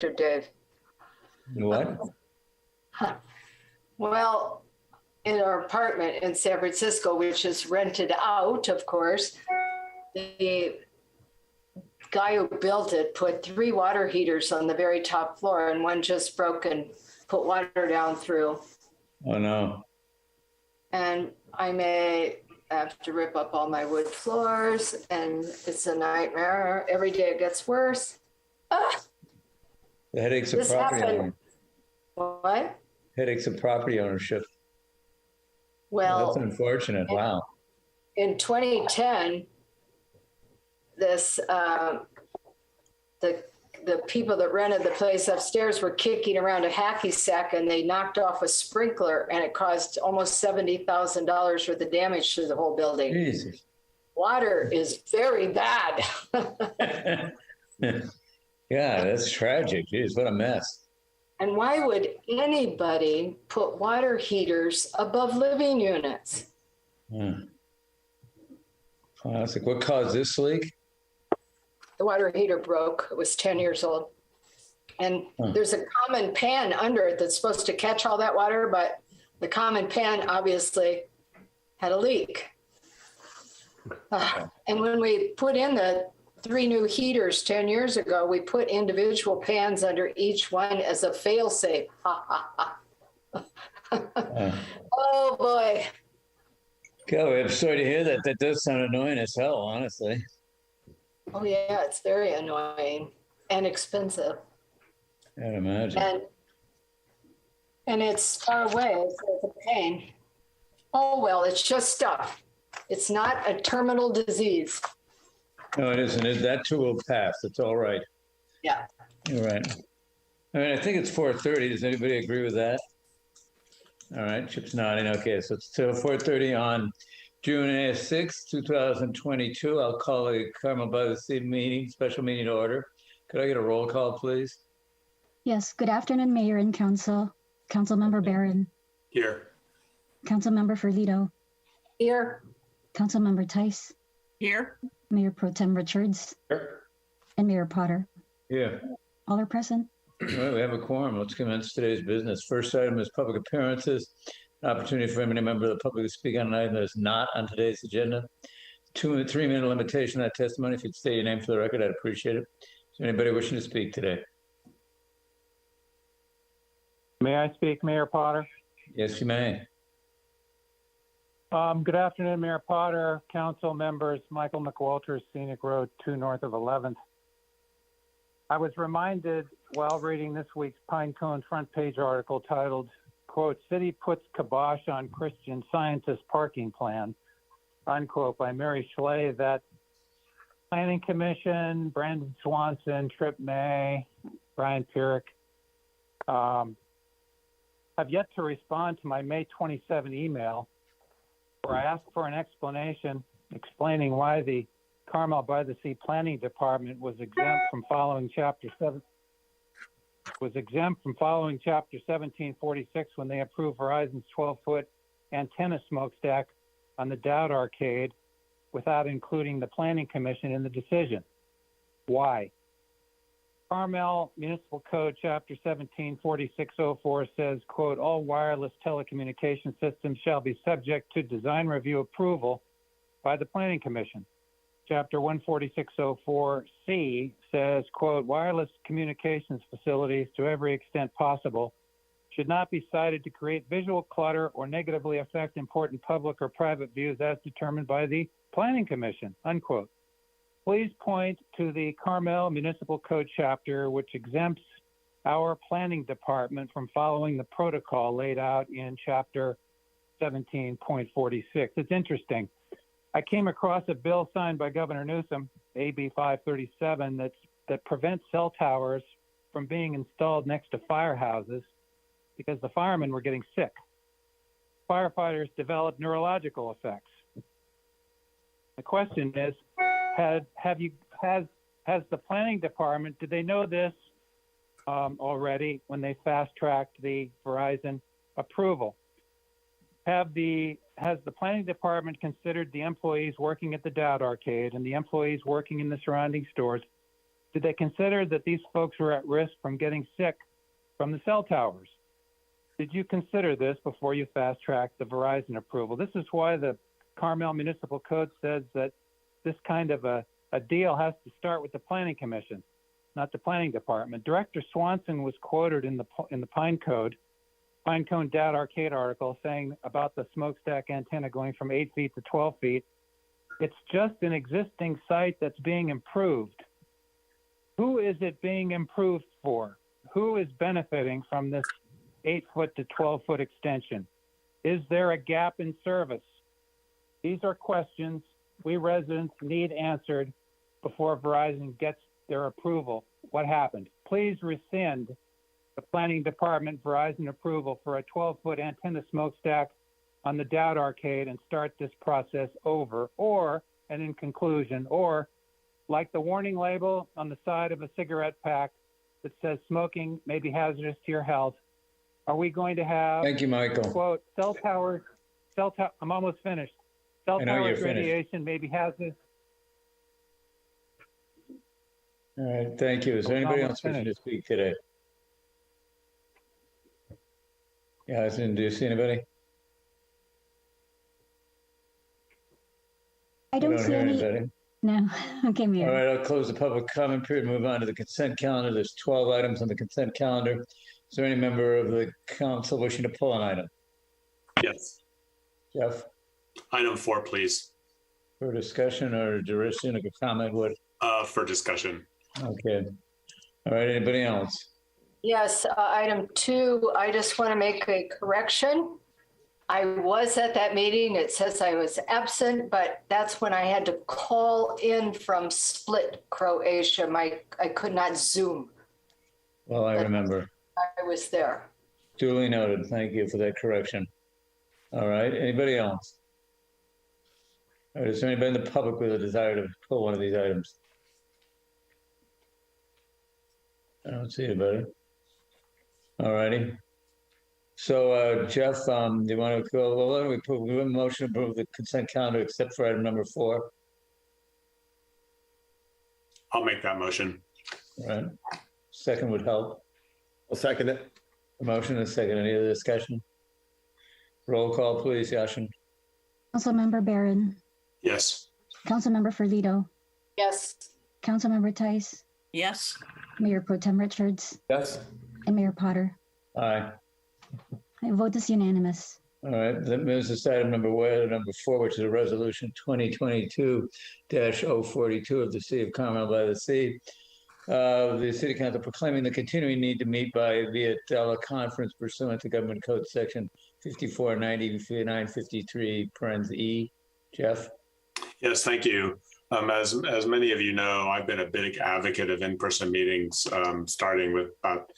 Dave. What? Well, in our apartment in San Francisco, which is rented out, of course, the guy who built it put 3 water heaters on the very top floor, and one just broke and put water down through. Oh, no. And I may have to rip up all my wood floors, and it's a nightmare. Every day it gets worse. The headaches of This property happened. ownership. What? Headaches of property ownership. Well, that's unfortunate. Wow. In 2010, this the people that rented the place upstairs were kicking around a hacky sack, and they knocked off a sprinkler, and it caused almost $70,000 worth of damage to the whole building. Jesus. Water is very bad. Yeah, that's tragic. Jeez, what a mess. And why would anybody put water heaters above living units? Classic. What caused this leak? The water heater broke. It was 10 years old. And there's a common pan under it that's supposed to catch all that water, but the common pan obviously had a leak. And when we put in the 3 new heaters 10 years ago, we put individual pans under each one as a fail-safe. Oh, boy. God, I'm sorry to hear that. That does sound annoying as hell, honestly. Oh, yeah, it's very annoying and expensive. I'd imagine. And it's far away, so it's a pain. Oh, well, it's just stuff. It's not a terminal disease. No, it isn't. That too will pass. It's all right. Yeah. You're right. I mean, I think it's 4:30. Does anybody agree with that? All right, Chip's nodding. Okay, so it's 4:30 on June 6th, 2022. I'll call the Carmel-by-the-Sea meeting, special meeting to order. Could I get a roll call, please? Yes. Good afternoon, Mayor and Council. Councilmember Barron. Here. Councilmember Ferlito. Here. Councilmember Tice. Here. Mayor Pro Tem Richards. Here. And Mayor Potter. Here. All are present. All right, we have a quorum. Let's commence today's business. First item is public appearances. An opportunity for any member of the public to speak on an item that is not on today's agenda. 2 and 3 minute limitation on that testimony. If you'd state your name for the record, I'd appreciate it. Is there anybody wishing to speak today? May I speak, Mayor Potter? Yes, you may. Good afternoon, Mayor Potter, council members, Michael McWalters, Scenic Road 2 north of 11th. I was reminded while reading this week's Pinecone front page article titled, quote, "City Puts Kibosh on Christian Scientist Parking Plan," unquote, by Mary Schley, that Planning Commission, Brandon Swanson, Tripp May, Brian Pierrick, have yet to respond to my May 27 email where I asked for an explanation explaining why the Carmel-by-the-Sea Planning Department was exempt from following Chapter 1746 when they approved Verizon's 12-foot antenna smokestack on the Dowd Arcade without including the Planning Commission in the decision. Why? Carmel Municipal Code Chapter 174604 says, quote, "All wireless telecommunication systems shall be subject to design review approval by the Planning Commission." Chapter 14604C says, quote, "Wireless communications facilities, to every extent possible, should not be sited to create visual clutter or negatively affect important public or private views as determined by the Planning Commission," unquote. Please point to the Carmel Municipal Code chapter, which exempts our planning department from following the protocol laid out in Chapter 17.46. It's interesting. I came across a bill signed by Governor Newsom, AB 537, that prevents cell towers from being installed next to firehouses because the firemen were getting sick. Firefighters developed neurological effects. The question is, has the planning department, did they know this already when they fast-tracked the Verizon approval? Has the planning department considered the employees working at the Dowd Arcade and the employees working in the surrounding stores Did they consider that these folks were at risk from getting sick from the cell towers? Did you consider this before you fast-tracked the Verizon approval? This is why the Carmel Municipal Code says that this kind of a deal has to start with the Planning Commission, not the Planning Department. Director Swanson was quoted in the Pine Cone Data Arcade article saying about the smokestack antenna going from 8 feet to 12 feet. It's just an existing site that's being improved. Who is it being improved for? Who is benefiting from this 8-foot to 12-foot extension? Is there a gap in service? These are questions we residents need answered before Verizon gets their approval. What happened? Please rescind the Planning Department Verizon approval for a 12-foot antenna smokestack on the Dowd Arcade and start this process over, and in conclusion, or like the warning label on the side of a cigarette pack that says smoking may be hazardous to your health, are we going to have, Thank you, Michael. quote, I'm almost finished. Cell I know you're towers finished. radiation may be hazardous. All right, thank you. Is there anybody else wishing to speak today? Yeah, do you see anybody? I don't see hear any. anybody. No. Okay, All Mayor. right, I'll close the public comment period, move on to the consent calendar. There's 12 items on the consent calendar. Is there any member of the council wishing to pull an item? Yes. Jeff, Item 4, please. for discussion or duration, a comment, what? For discussion. Okay. All right, anybody else? Yes, item 2, I just want to make a correction. I was at that meeting. It says I was absent, but that's when I had to call in from Split, Croatia. I could not Zoom. Well, I remember. I was there. Duly noted. Thank you for that correction. All right, anybody else? All right, is there anybody in the public with a desire to pull one of these items? I don't see anybody. All righty. So, Jeff, do you want to go? Well, why don't we have a motion to approve the consent calendar except for item number 4? I'll make that motion. All right. Second would help. I'll second it. A motion and a second. Any other discussion? Roll call, please, Yashin. Councilmember Barron, Yes. Councilmember Ferlito, Yes. Councilmember Tice, Yes. Mayor Pro Tem Richards, Yes. and Mayor Potter. Aye. I vote is unanimous. All right, that moves us to item number 4, which is a resolution 2022-042 of the City of Carmel-by-the-Sea. The City Council proclaiming the continuing need to meet via teleconference pursuant to Government Code Section 5490-953, parens E. Jeff? Yes, thank you. As many of you know, I've been a big advocate of in-person meetings, starting with about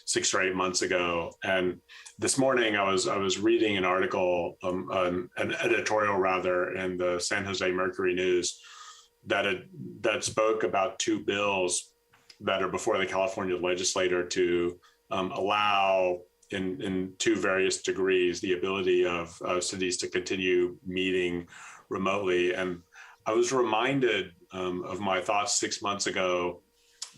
6 or 8 months ago. And this morning I was reading an article, an editorial rather, in the San Jose Mercury News that spoke about 2 bills that are before the California legislature to allow in 2 various degrees the ability of cities to continue meeting remotely. And I was reminded of my thoughts 6 months ago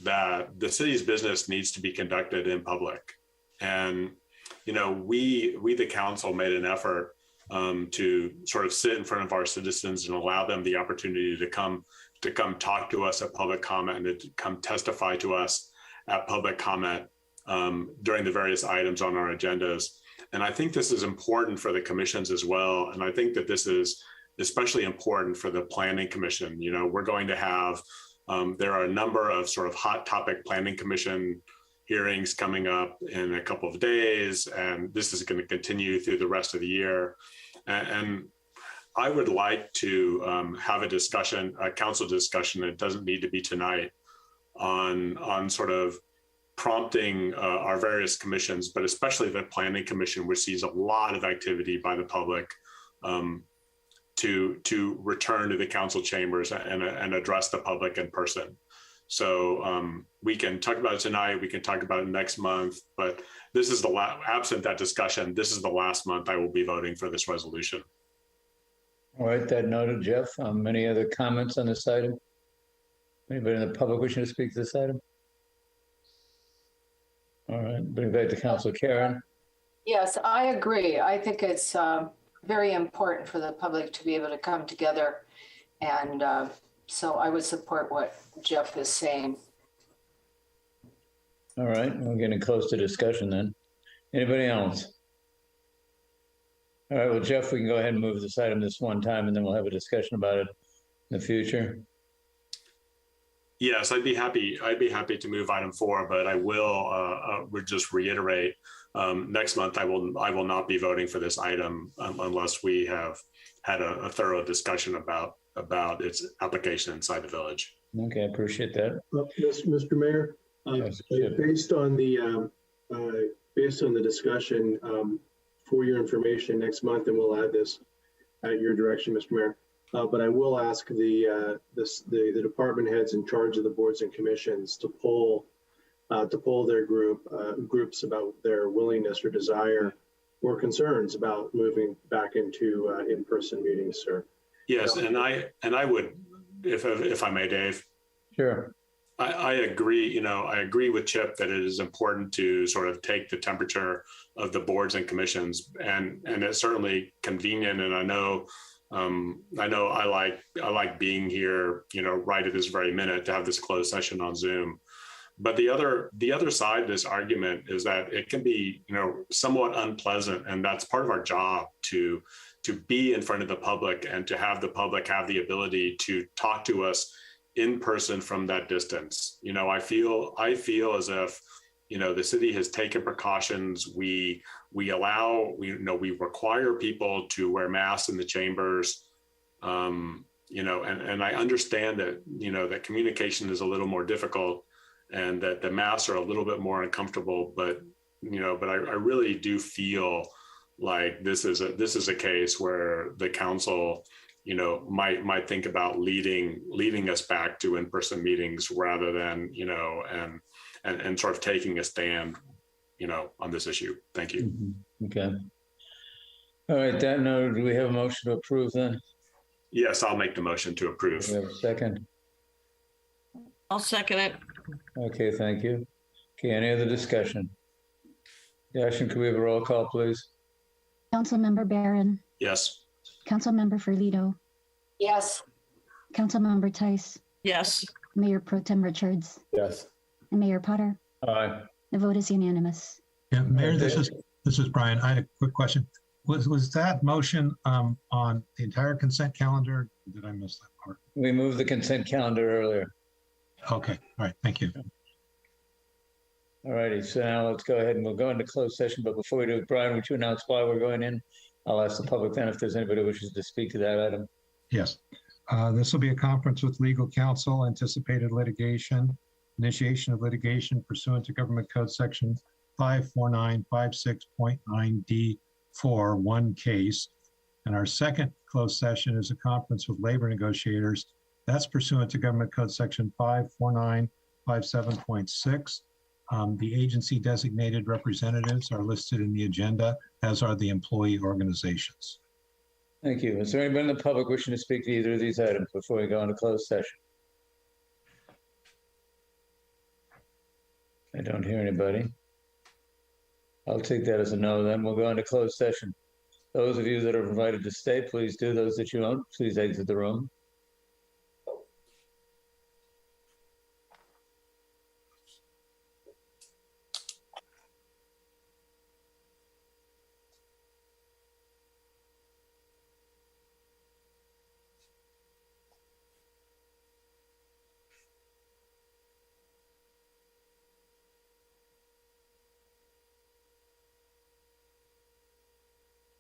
that the city's business needs to be conducted in public. And, you know, we the council made an effort to sort of sit in front of our citizens and allow them the opportunity to come talk to us at public comment and to come testify to us at public comment during the various items on our agendas. And I think this is important for the commissions as well. And I think that this is especially important for the Planning Commission. You know, we're going to have, there are a number of sort of hot topic Planning Commission hearings coming up in a couple of days, and this is going to continue through the rest of the year. And I would like to have a discussion, a council discussion, it doesn't need to be tonight, on sort of prompting our various commissions, but especially the Planning Commission, which sees a lot of activity by the public, to return to the council chambers and address the public in person. So we can talk about it tonight, we can talk about it next month, but this is absent that discussion, this is the last month I will be voting for this resolution. All right, that noted, Jeff. Any other comments on this item? Anybody in the public wishing to speak to this item? All right, bring it back to Council Karen. Yes, I agree. I think it's very important for the public to be able to come together. And so I would support what Jeff is saying. All right, we're getting close to discussion then. Anybody else? All right, well, Jeff, we can go ahead and move this item this one time, and then we'll have a discussion about it in the future. Yes, I'd be happy to move item 4, but I will would just reiterate, next month I will not be voting for this item unless we have had a thorough discussion about its application inside the village. Okay, I appreciate that. Mr. Mayor, Yes, based on the discussion, for your information next month, and we'll add this at your direction, Mr. Mayor. But I will ask the department heads in charge of the boards and commissions to poll their groups about their willingness or desire or concerns about moving back into in-person meetings, sir. Yes, and I would, if I may, Dave. Sure. I agree. I agree with Chip that it is important to sort of take the temperature of the boards and commissions, and it's certainly convenient. And I know I like being here, right at this very minute to have this closed session on Zoom. But the other side of this argument is that it can be, somewhat unpleasant, and that's part of our job to be in front of the public and to have the public have the ability to talk to us in person from that distance. I feel as if, the city has taken precautions. We require people to wear masks in the chambers. And I understand that, that communication is a little more difficult and that the masks are a little bit more uncomfortable, but I really do feel like this is a case where the council, might think about leading us back to in-person meetings rather than, and sort of taking a stand, on this issue. Thank you. Mm-hmm. Okay. All right, that note, do we have a motion to approve then? Yes, I'll make the motion to approve. Do we have a second? I'll second it. Okay, thank you. Okay, any other discussion? Dashin, could we have a roll call, please? Councilmember Barron, Yes. Councilmember Ferlito, Yes, Councilmember Tice, Yes. Mayor Pro Tem Richards, Yes. and Mayor Potter. Aye. The vote is unanimous. Yeah, Mayor, Okay. this is Brian. I had a quick question. Was that motion on the entire consent calendar? Did I miss that part? We moved the consent calendar earlier. Okay, all right, thank you. All righty, so now let's go ahead and we'll go into closed session. But before we do, Brian, would you announce why we're going in? I'll ask the public then if there's anybody who wishes to speak to that item. Yes, this will be a conference with legal counsel, anticipated litigation, initiation of litigation pursuant to Government Code Section 54956.9D4, one case. And our second closed session is a conference with labor negotiators. That's pursuant to Government Code Section 54957.6. The agency designated representatives are listed in the agenda, as are the employee organizations. Thank you. Is there anybody in the public wishing to speak to either of these items before we go into closed session? I don't hear anybody. I'll take that as a no, then we'll go into closed session. Those of you that are invited to stay, please do. Those that you won't, please exit the room.